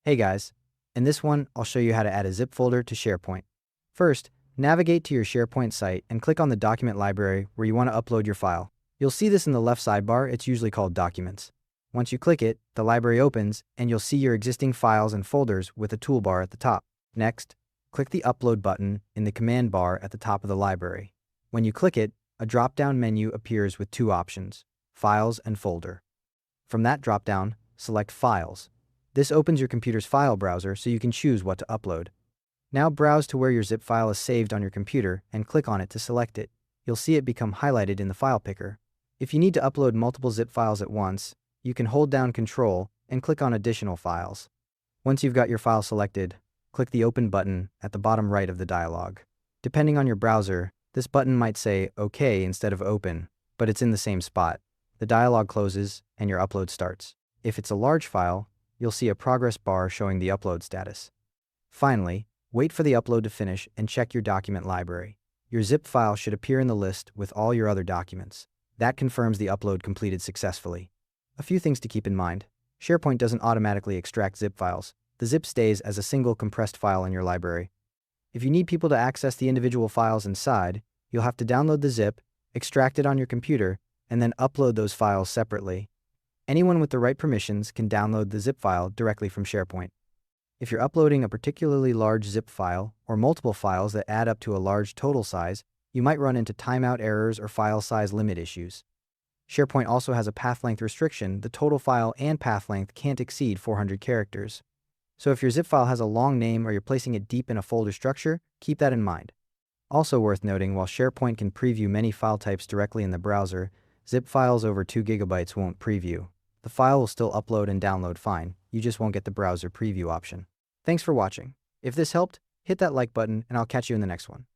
Hey guys, in this one, I'll show you how to add a zip folder to SharePoint. First, navigate to your SharePoint site and click on the document library where you want to upload your file. You'll see this in the left sidebar. It's usually called Documents. Once you click it, the library opens and you'll see your existing files and folders with a toolbar at the top. Next, click the Upload button in the command bar at the top of the library. When you click it, a drop-down menu appears with two options, Files and Folder. From that drop-down, select Files. This opens your computer's file browser so you can choose what to upload. Now browse to where your zip file is saved on your computer and click on it to select it. You'll see it become highlighted in the file picker. If you need to upload multiple zip files at once, you can hold down Control and click on Additional Files. Once you've got your file selected, click the Open button at the bottom right of the dialog. Depending on your browser, this button might say OK instead of Open, but it's in the same spot. The dialog closes and your upload starts. If it's a large file, you'll see a progress bar showing the upload status. Finally, wait for the upload to finish and check your document library. Your zip file should appear in the list with all your other documents. That confirms the upload completed successfully. A few things to keep in mind. SharePoint doesn't automatically extract zip files. The zip stays as a single compressed file in your library. If you need people to access the individual files inside, you'll have to download the zip, extract it on your computer, and then upload those files separately. Anyone with the right permissions can download the zip file directly from SharePoint. If you're uploading a particularly large zip file or multiple files that add up to a large total size, you might run into timeout errors or file size limit issues. SharePoint also has a path length restriction. The total file and path length can't exceed 400 characters. So if your zip file has a long name or you're placing it deep in a folder structure, keep that in mind. Also worth noting, while SharePoint can preview many file types directly in the browser, zip files over 2 GB won't preview. The file will still upload and download fine, you just won't get the browser preview option. Thanks for watching. If this helped, hit that like button and I'll catch you in the next one.